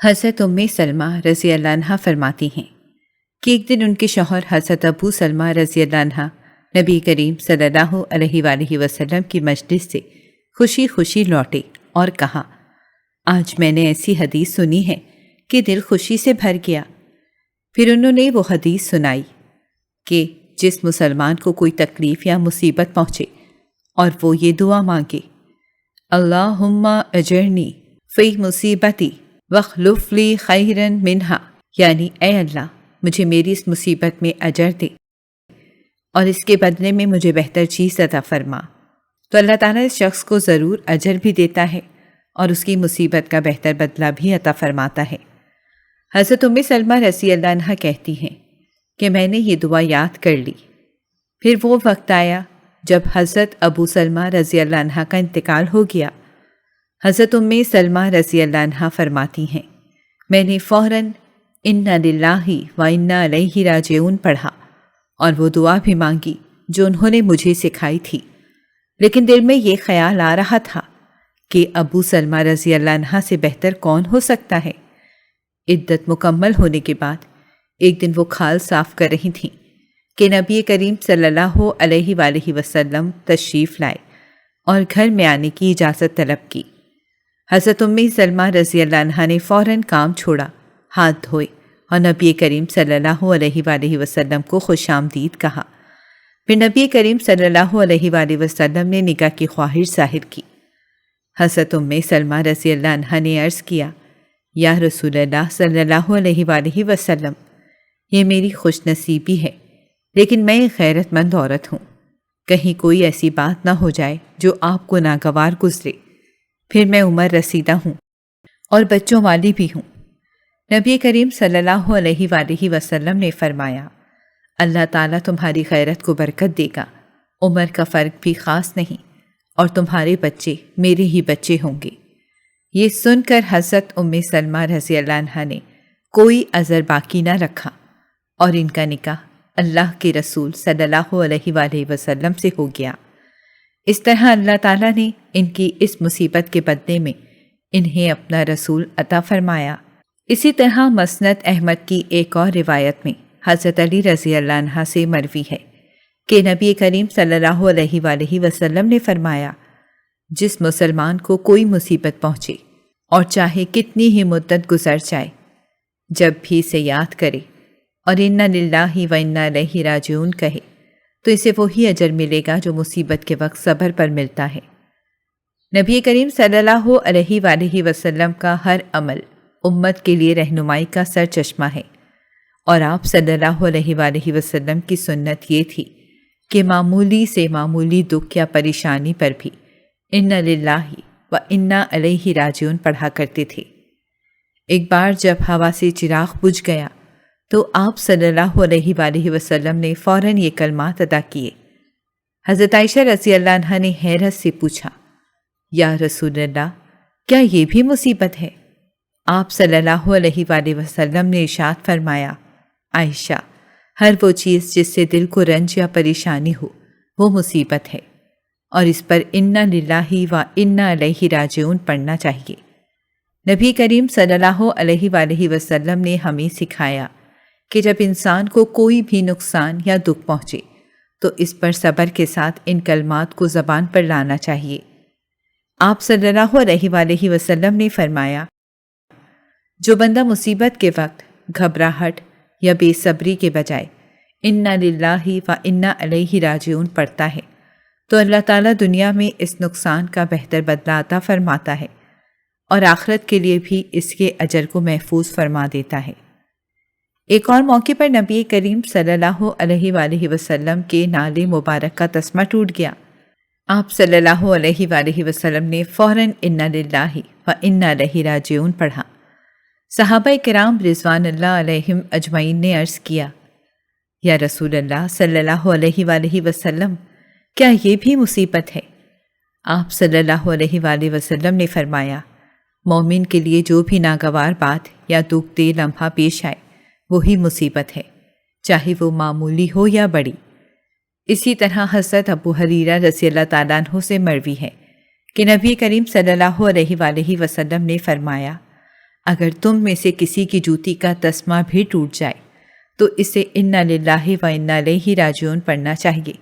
حضرت سلمہ رضی اللہ عنہا فرماتی ہیں کہ ایک دن ان کے شوہر حضرت ابو سلمہ رضی اللہ عنہ نبی کریم صلی اللہ علیہ وآلہ وسلم کی مجلس سے خوشی خوشی لوٹے اور کہا، آج میں نے ایسی حدیث سنی ہے کہ دل خوشی سے بھر گیا۔ پھر انہوں نے وہ حدیث سنائی کہ جس مسلمان کو کوئی تکلیف یا مصیبت پہنچے اور وہ یہ دعا مانگے، اللہم اجرنی فی مصیبتی واخلف لی خیرا منہا، یعنی اے اللہ مجھے میری اس مصیبت میں اجر دے اور اس کے بدلے میں مجھے بہتر چیز عطا فرما، تو اللہ تعالیٰ اس شخص کو ضرور اجر بھی دیتا ہے اور اس کی مصیبت کا بہتر بدلہ بھی عطا فرماتا ہے۔ حضرت سلمہ رضی اللہ عنہ کہتی ہیں کہ میں نے یہ دعا یاد کر لی۔ پھر وہ وقت آیا جب حضرت ابو سلمہ رضی اللہ عنہ کا انتقال ہو گیا۔ حضرت سلمہ رضی اللہ عنہ فرماتی ہیں، میں نے فوراً انا للہ و انا الیہ راجعون پڑھا اور وہ دعا بھی مانگی جو انہوں نے مجھے سکھائی تھی، لیکن دل میں یہ خیال آ رہا تھا کہ ابو سلمہ رضی اللہ عنہ سے بہتر کون ہو سکتا ہے۔ عدت مکمل ہونے کے بعد ایک دن وہ کھال صاف کر رہی تھیں کہ نبی کریم صلی اللہ علیہ وآلہ وسلم تشریف لائے اور گھر میں آنے کی اجازت طلب کی۔ حضرت سلمہ رضی اللہ عنہ نے فوراً کام چھوڑا، ہاتھ دھوئے اور نبی کریم صلی اللہ علیہ وآلہ وسلم کو خوش آمدید کہا۔ پھر نبی کریم صلی اللہ علیہ وآلہ وسلم نے نکاح کی خواہش ظاہر کی۔ حضرت سلمہ رضی اللہ عنہ نے عرض کیا، یا رسول اللہ صلی اللہ علیہ وآلہ وسلم، یہ میری خوش نصیبی ہے، لیکن میں ایک غیرت مند عورت ہوں، کہیں کوئی ایسی بات نہ ہو جائے جو آپ کو ناگوار گزرے، پھر میں عمر رسیدہ ہوں اور بچوں والی بھی ہوں۔ نبی کریم صلی اللہ علیہ وآلہ وسلم نے فرمایا، اللہ تعالیٰ تمہاری غیرت کو برکت دے گا، عمر کا فرق بھی خاص نہیں، اور تمہارے بچے میرے ہی بچے ہوں گے۔ یہ سن کر حضرت سلمہ رضی اللہ عنہ نے کوئی عذر باقی نہ رکھا اور ان کا نکاح اللہ کے رسول صلی اللہ علیہ وآلہ وسلم سے ہو گیا۔ اس طرح اللہ تعالیٰ نے ان کی اس مصیبت کے بدلے میں انہیں اپنا رسول عطا فرمایا۔ اسی طرح مسند احمد کی ایک اور روایت میں حضرت علی رضی اللہ عنہ سے مروی ہے کہ نبی کریم صلی اللہ علیہ وآلہ وسلم نے فرمایا، جس مسلمان کو کوئی مصیبت پہنچے اور چاہے کتنی ہی مدت گزر جائے، جب بھی اسے یاد کرے اور انا للہ و انا الیہ راجعون کہے تو اسے وہی اجر ملے گا جو مصیبت کے وقت صبر پر ملتا ہے۔ نبی کریم صلی اللہ علیہ وآلہ وسلم کا ہر عمل امت کے لیے رہنمائی کا سر چشمہ ہے، اور آپ صلی اللہ علیہ وآلہ وسلم کی سنت یہ تھی کہ معمولی سے معمولی دکھ یا پریشانی پر بھی انا للہ و انا الیہ راجعون پڑھا کرتے تھے۔ ایک بار جب ہوا سے چراغ بجھ گیا تو آپ صلی اللہ علیہ وآلہ وسلم نے فوراً یہ کلمات ادا کیے۔ حضرت عائشہ رضی اللہ عنہا نے حیرت سے پوچھا، یا رسول اللہ، کیا یہ بھی مصیبت ہے؟ آپ صلی اللہ علیہ وآلہ وسلم نے ارشاد فرمایا، عائشہ، ہر وہ چیز جس سے دل کو رنج یا پریشانی ہو وہ مصیبت ہے، اور اس پر انا للہ و انا الیہ راجعون پڑھنا چاہیے۔ نبی کریم صلی اللہ علیہ وآلہ وسلم نے ہمیں سکھایا کہ جب انسان کو کوئی بھی نقصان یا دکھ پہنچے تو اس پر صبر کے ساتھ ان کلمات کو زبان پر لانا چاہیے۔ آپ صلی اللہ علیہ وآلہ وسلم نے فرمایا، جو بندہ مصیبت کے وقت گھبراہٹ یا بے صبری کے بجائے انا للہ و انا الیہ راجعون پڑھتا ہے تو اللہ تعالیٰ دنیا میں اس نقصان کا بہتر بدلہ عطا فرماتا ہے اور آخرت کے لیے بھی اس کے اجر کو محفوظ فرما دیتا ہے۔ ایک اور موقع پر نبی کریم صلی اللہ علیہ وآلہ وسلم کے نالے مبارک کا تسمہ ٹوٹ گیا۔ آپ صلی اللہ علیہ وآلہ وسلم نے فوراً انا للہ و انا الیہ راجعون پڑھا۔ صحابہ کرام رضوان اللہ علیہم اجمعین نے عرض کیا، یا رسول اللہ صلی اللہ علیہ وآلہ وسلم، کیا یہ بھی مصیبت ہے؟ آپ صلی اللہ علیہ وآلہ وسلم نے فرمایا، مومن کے لیے جو بھی ناگوار بات یا دکھ دہ لمحہ پیش آئے وہی مصیبت ہے، چاہے وہ معمولی ہو یا بڑی۔ اسی طرح حضرت ابو ہریرہ رضی اللہ تعالیٰ عنہ سے مروی ہے کہ نبی کریم صلی اللہ علیہ وآلہ وسلم نے فرمایا، اگر تم میں سے کسی کی جوتی کا تسمہ بھی ٹوٹ جائے تو اسے انا للہ و انا الیہ راجعون پڑھنا چاہیے،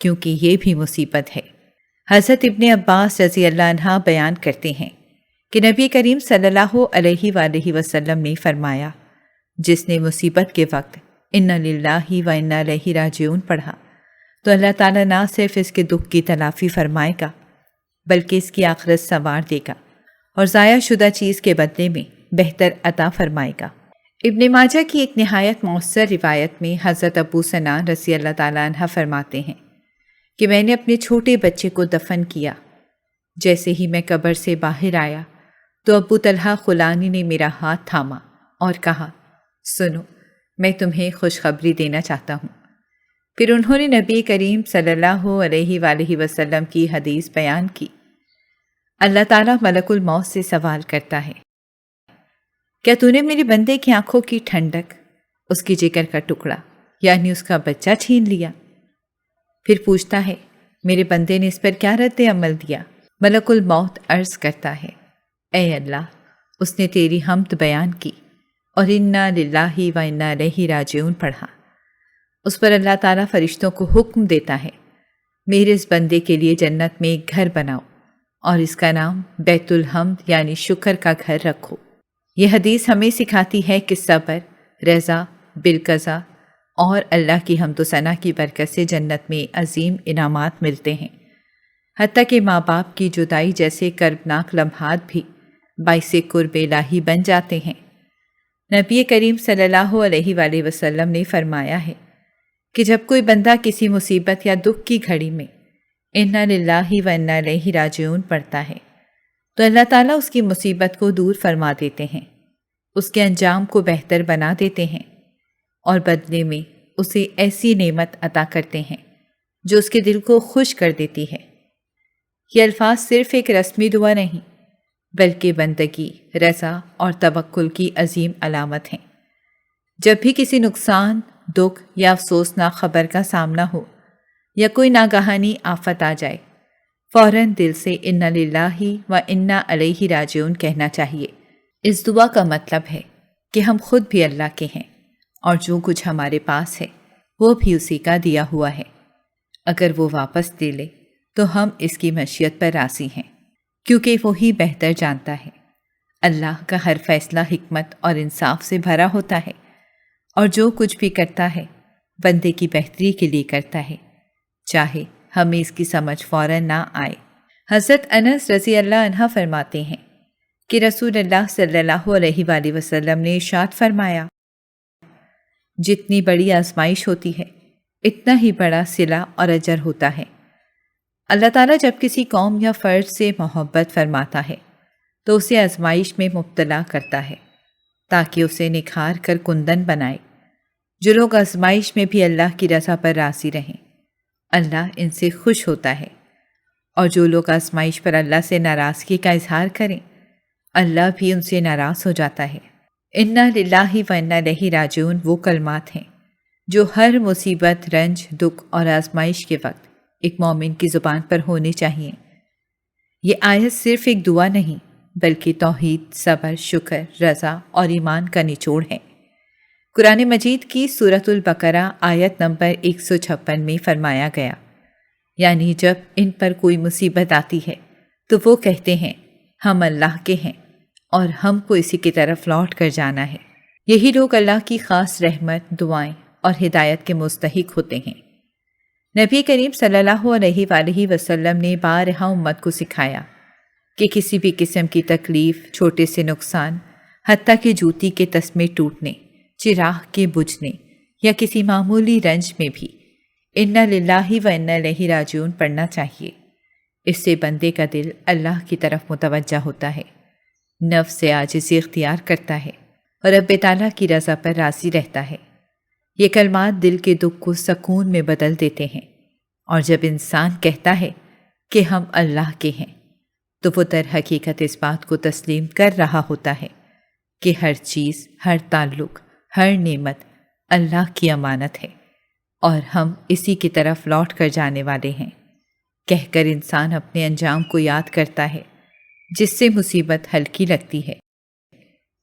کیونکہ یہ بھی مصیبت ہے۔ حضرت ابن عباس رضی اللہ عنہ بیان کرتے ہیں کہ نبی کریم صلی اللہ علیہ وآلہ وسلم نے فرمایا، جس نے مصیبت کے وقت انا للہ و انا الیہ راجعون پڑھا تو اللہ تعالیٰ نہ صرف اس کے دکھ کی تلافی فرمائے گا بلکہ اس کی آخرت سنوار دے گا اور ضائع شدہ چیز کے بدلے میں بہتر عطا فرمائے گا۔ ابن ماجہ کی ایک نہایت مؤثر روایت میں حضرت ابو سنان رضی اللہ تعالیٰ عنہ فرماتے ہیں کہ میں نے اپنے چھوٹے بچے کو دفن کیا، جیسے ہی میں قبر سے باہر آیا تو ابو طلحہ خولانی نے میرا ہاتھ تھاما اور کہا، سنو، میں تمہیں خوشخبری دینا چاہتا ہوں۔ پھر انہوں نے نبی کریم صلی اللہ علیہ وآلہ وسلم کی حدیث بیان کی، اللہ تعالیٰ ملک الموت سے سوال کرتا ہے، کیا تو نے میرے بندے کی آنکھوں کی ٹھنڈک، اس کی جگر کا ٹکڑا یعنی اس کا بچہ چھین لیا؟ پھر پوچھتا ہے، میرے بندے نے اس پر کیا رد عمل دیا؟ ملک الموت عرض کرتا ہے، اے اللہ، اس نے تیری حمد بیان کی اور انا للہ و انا الیہ راجعون پڑھا۔ اس پر اللہ تعالیٰ فرشتوں کو حکم دیتا ہے، میرے اس بندے کے لیے جنت میں ایک گھر بناؤ اور اس کا نام بیت الحمد یعنی شکر کا گھر رکھو۔ یہ حدیث ہمیں سکھاتی ہے کہ صبر، رضا بالقضا اور اللہ کی حمد و ثنا کی برکت سے جنت میں عظیم انعامات ملتے ہیں، حتیٰ کہ ماں باپ کی جدائی جیسے کربناک لمحات بھی باعث قرب الہی بن جاتے ہیں۔ نبی کریم صلی اللہ علیہ وآلہ وسلم نے فرمایا ہے کہ جب کوئی بندہ کسی مصیبت یا دکھ کی گھڑی میں انا للہ و انا الیہ راجعون پڑھتا ہے تو اللہ تعالیٰ اس کی مصیبت کو دور فرما دیتے ہیں، اس کے انجام کو بہتر بنا دیتے ہیں اور بدلے میں اسے ایسی نعمت عطا کرتے ہیں جو اس کے دل کو خوش کر دیتی ہے۔ یہ الفاظ صرف ایک رسمی دعا نہیں بلکہ بندگی، رضا اور توکل کی عظیم علامت ہیں۔ جب بھی کسی نقصان، دکھ یا افسوسناک خبر کا سامنا ہو یا کوئی ناگہانی آفت آ جائے، فوراً دل سے انا للہ و انا الیہ راجعون کہنا چاہیے۔ اس دعا کا مطلب ہے کہ ہم خود بھی اللہ کے ہیں اور جو کچھ ہمارے پاس ہے وہ بھی اسی کا دیا ہوا ہے۔ اگر وہ واپس دے لے تو ہم اس کی مشیت پر راضی ہیں، کیونکہ وہی بہتر جانتا ہے۔ اللہ کا ہر فیصلہ حکمت اور انصاف سے بھرا ہوتا ہے اور جو کچھ بھی کرتا ہے بندے کی بہتری کے لیے کرتا ہے، چاہے ہمیں اس کی سمجھ فوراً نہ آئے۔ حضرت انس رضی اللہ عنہ فرماتے ہیں کہ رسول اللہ صلی اللہ علیہ وآلہ وسلم نے ارشاد فرمایا، جتنی بڑی آزمائش ہوتی ہے اتنا ہی بڑا صلہ اور اجر ہوتا ہے۔ اللہ تعالیٰ جب کسی قوم یا فرد سے محبت فرماتا ہے تو اسے آزمائش میں مبتلا کرتا ہے تاکہ اسے نکھار کر کندن بنائے۔ جو لوگ آزمائش میں بھی اللہ کی رضا پر راضی رہیں، اللہ ان سے خوش ہوتا ہے، اور جو لوگ آزمائش پر اللہ سے ناراضگی کا اظہار کریں، اللہ بھی ان سے ناراض ہو جاتا ہے۔ انا للہ و انا الیہ راجعون وہ کلمات ہیں جو ہر مصیبت، رنج، دکھ اور آزمائش کے وقت ایک مومن کی زبان پر ہونے چاہیے۔ یہ آیت صرف ایک دعا نہیں بلکہ توحید، صبر، شکر، رضا اور ایمان کا نچوڑ ہے۔ قرآن مجید کی سورۃ البقرہ آیت نمبر 156 میں فرمایا گیا، یعنی جب ان پر کوئی مصیبت آتی ہے تو وہ کہتے ہیں ہم اللہ کے ہیں اور ہم کو اسی کی طرف لوٹ کر جانا ہے۔ یہی لوگ اللہ کی خاص رحمت، دعائیں اور ہدایت کے مستحق ہوتے ہیں۔ نبی کریم صلی اللہ علیہ وآلہ وسلم نے بارہا امت کو سکھایا کہ کسی بھی قسم کی تکلیف، چھوٹے سے نقصان، حتیٰ کہ جوتی کے تسمے ٹوٹنے، چراغ کے بجھنے یا کسی معمولی رنج میں بھی انا للہ و انا الیہ راجعون پڑھنا چاہیے۔ اس سے بندے کا دل اللہ کی طرف متوجہ ہوتا ہے، نفس سے عاجزی اختیار کرتا ہے اور رب تعالیٰ کی رضا پر راضی رہتا ہے۔ یہ کلمات دل کے دکھ کو سکون میں بدل دیتے ہیں، اور جب انسان کہتا ہے کہ ہم اللہ کے ہیں تو وہ در حقیقت اس بات کو تسلیم کر رہا ہوتا ہے کہ ہر چیز، ہر تعلق، ہر نعمت اللہ کی امانت ہے اور ہم اسی کی طرف لوٹ کر جانے والے ہیں۔ کہہ کر انسان اپنے انجام کو یاد کرتا ہے، جس سے مصیبت ہلکی لگتی ہے۔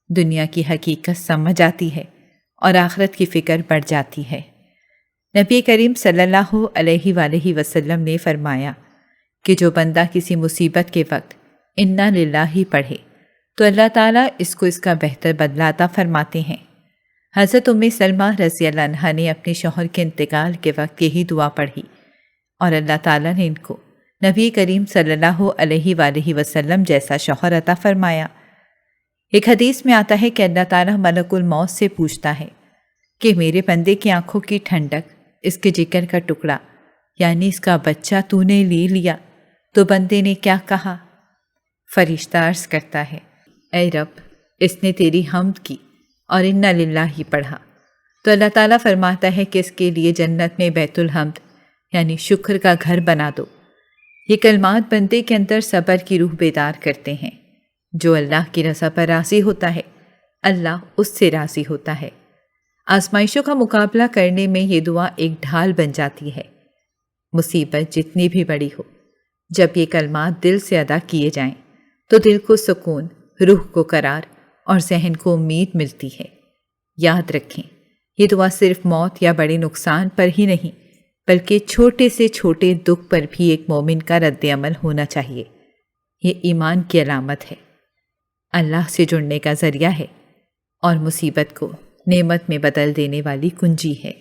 دنیا کی حقیقت سمجھ آتی ہے اور آخرت کی فکر بڑھ جاتی ہے۔ نبی کریم صلی اللہ علیہ وآلہ وسلم نے فرمایا کہ جو بندہ کسی مصیبت کے وقت انا للہ پڑھے تو اللہ تعالیٰ اس کو اس کا بہتر بدلہ عطا فرماتے ہیں۔ حضرت ام سلمہ رضی اللہ عنہا نے اپنے شوہر کے انتقال کے وقت یہی دعا پڑھی اور اللہ تعالیٰ نے ان کو نبی کریم صلی اللہ علیہ وآلہ وسلم جیسا شوہر عطا فرمایا۔ ایک حدیث میں آتا ہے کہ اللہ تعالیٰ ملک الموت سے پوچھتا ہے کہ میرے بندے کی آنکھوں کی ٹھنڈک، اس کے جگر کا ٹکڑا یعنی اس کا بچہ تو نے لے لیا تو بندے نے کیا کہا؟ فرشتہ عرض کرتا ہے اے رب، اس نے تیری حمد کی اور انا للہ ہی پڑھا تو اللہ تعالیٰ فرماتا ہے کہ اس کے لیے جنت میں بیت الحمد یعنی شکر کا گھر بنا دو۔ یہ کلمات بندے کے اندر صبر کی روح بیدار کرتے ہیں۔ جو اللہ کی رضا پر راضی ہوتا ہے اللہ اس سے راضی ہوتا ہے۔ آزمائشوں کا مقابلہ کرنے میں یہ دعا ایک ڈھال بن جاتی ہے۔ مصیبت جتنی بھی بڑی ہو، جب یہ کلمات دل سے ادا کیے جائیں تو دل کو سکون، روح کو قرار اور ذہن کو امید ملتی ہے۔ یاد رکھیں، یہ دعا صرف موت یا بڑے نقصان پر ہی نہیں بلکہ چھوٹے سے چھوٹے دکھ پر بھی ایک مومن کا رد عمل ہونا چاہیے۔ یہ ایمان کی علامت ہے، اللہ سے جڑنے کا ذریعہ ہے اور مصیبت کو نعمت میں بدل دینے والی کنجی ہے۔